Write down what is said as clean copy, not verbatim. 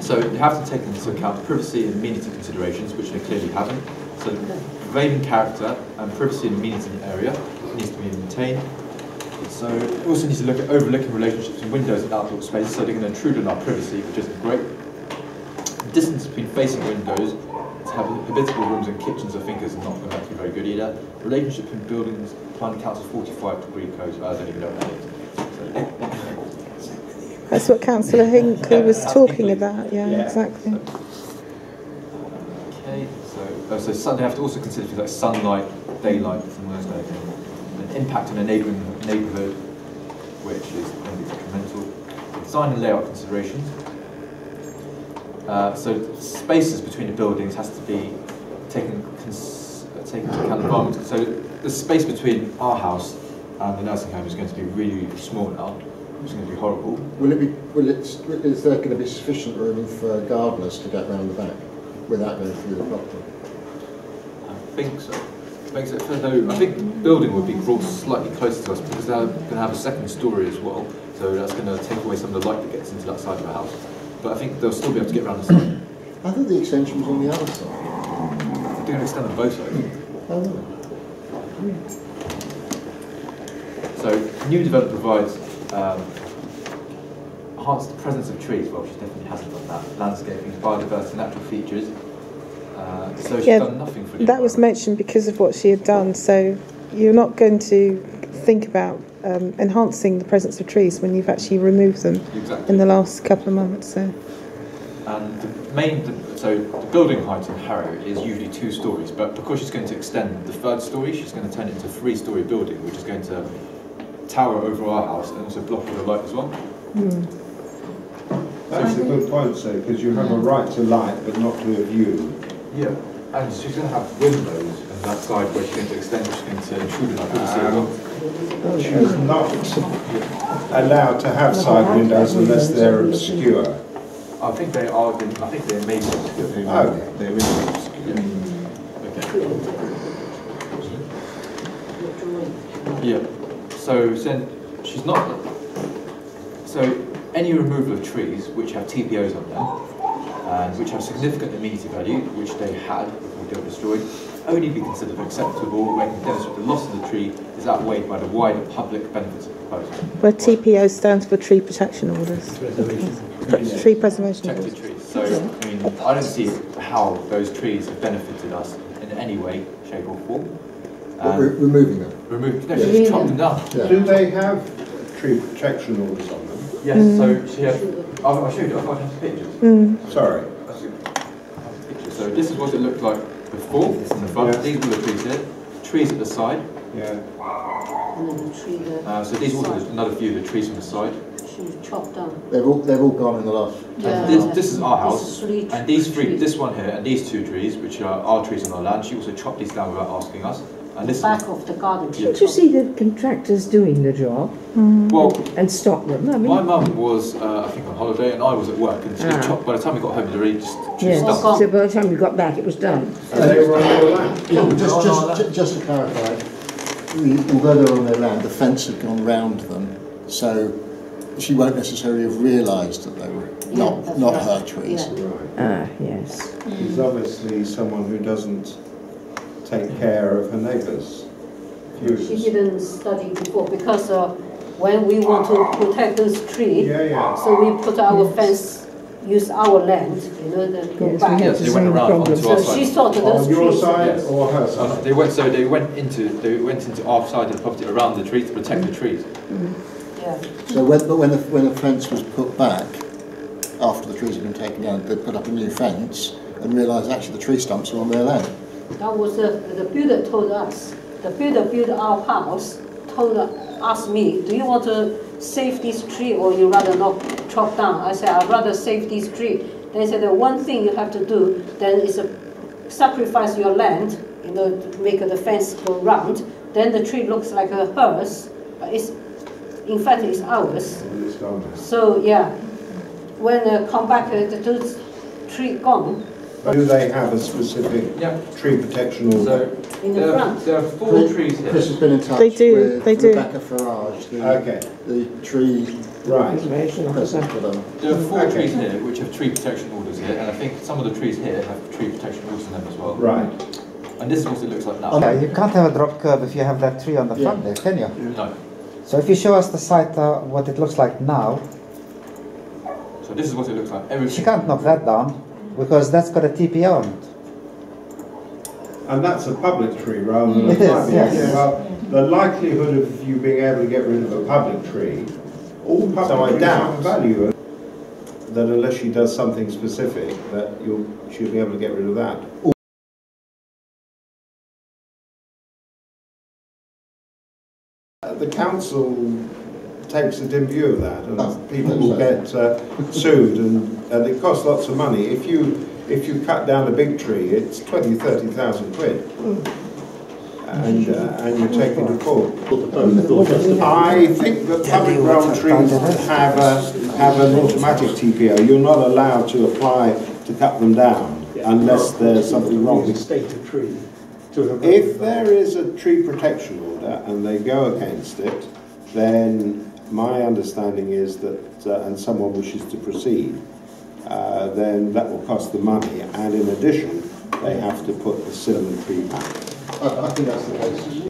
So you have to take into account privacy and amenity considerations, which they clearly haven't. So the prevailing character and privacy and amenity in the area needs to be maintained. So we also need to look at overlooking relationships in windows and outdoor spaces, so they're going to intrude on our privacy, which isn't great. The distance between facing windows to have habitable rooms and kitchens, I think, is not going to be very good either. Relationship in buildings, applying the council's 45-degree code, I don't even know what that is. That's what Councillor Hinkley was talking about, yeah, exactly. Okay, so they have to also consider things like sunlight, daylight, and those kind of things. An impact on a neighbouring neighbourhood, which is going to be detrimental. Design and layout considerations. So spaces between the buildings has to be taken into account environment. So the space between our house and the nursing home is going to be really, really small now, which is going to be horrible. Is there going to be sufficient room for gardeners to get round the back without going through the property? I think so. I think the building would be brought slightly closer to us because they're going to have a second story as well, so that's going to take away some of the light that gets into that side of the house. But I think they'll still be able to get around the side. I thought the extension was on the other side. They're going to extend on both sides. Oh, no. So, new development provides enhanced the presence of trees. Well, she definitely hasn't done that. Landscaping, biodiversity, natural features. So she's done nothing for that was mentioned because of what she had done. So you're not going to think about enhancing the presence of trees when you've actually removed them in the last couple of months. So. And the building height in Harrow is usually 2 stories, but because she's going to extend the 3rd story, she's going to turn it into a 3-story building, which is going to tower over our house and also block all the light as well. That's a good point, sir, because you have a right to light, but not to a view. Yeah, and she's going to have windows on that side where she's going to extend, she's going to intrude on our privacy. She's not allowed to have side windows unless they're obscure. I think they are. I think they may be obscure. They're really obscure. Okay. Yeah. So she's not. So any removal of trees which have TPOs on them and which have significant amenity value, which they had before they were destroyed, only be considered acceptable when can demonstrate the loss of the tree is outweighed by the wider public benefits of the proposal. Where TPO stands for Tree Protection Orders. Tree Preservation Protected Orders. trees. So, I mean, I don't see how those trees have benefited us in any way, shape or form. Removing them? No, just chop them down. Yeah. Do they have tree protection orders on them? Yes, so she had, I'll show you, I've got pictures. Sorry. So this is what it looked like before, from the front. Yes. These were the trees here, trees at the side. Yeah. And then the tree there. So these also, another view of the trees from the side. She's chopped down. They've all gone in the last. Yeah. This is our house, and these trees. this one here, and these 2 trees, which are our trees on our land. She also chopped these down without asking us. And this back of the garden. Did you see the contractors doing the job? Well, and stop them? I mean, my mum was, I think, on holiday, and I was at work, and she chopped. By the time we got home, it already just done. So by the time we got back, it was done. They were on your land. Just to clarify, although they're on their land, the fence had gone round them, so she won't necessarily have realised that they were not her trees. Yeah. Yes. She's obviously someone who doesn't take care of her neighbours' views. She didn't study before because when we want to protect this tree, so we put our fence, use our land, to go back. Yes, they went around onto our so side. she thought that those on your trees, side or her side? They went into our side of the property around the trees to protect the trees. Yeah. So when the fence was put back, after the trees had been taken down, they put up a new fence and realised actually the tree stumps were on their land. That was the builder told us. The builder built our house, asked me, do you want to save this tree or you rather not chop down? I said, I'd rather save this tree. They said, the one thing you have to do then is sacrifice your land, to make the fence go round. Then the tree looks like hers, but in fact it's ours. So yeah, when come back, the tree gone. Do they have a specific tree protection order? So in the front. There are 4 trees here. Chris has been in touch They do, with they do. Rebecca Farage, the tree Right. Preservation officer. president for them. There are 4 trees here which have tree protection orders here, and I think some of the trees here have tree protection orders in them as well. Right. And this is what it looks like now. Yeah, you can't have a drop curve if you have that tree on the front there, can you? No. So if you show us the site, what it looks like now, So this is what it looks like. Everything. she can't knock that down because that's got a TPO on it. And that's a public tree rather than a It is, private yes. tree. Well, the likelihood of you being able to get rid of a public tree, all public trees have a value. That unless she does something specific, that she'll be able to get rid of that. The council takes a dim view of that, and people will get sued, and it costs lots of money. If you cut down a big tree, it's 30,000 quid, and you're taken to court. I think that public realm trees have an automatic TPO. You're not allowed to apply to cut them down unless there's something wrong. If there is a tree protection order and they go against it, then my understanding is that, and someone wishes to proceed, then that will cost them money, and in addition, they have to put the cinnamon tree back. I think that's the case.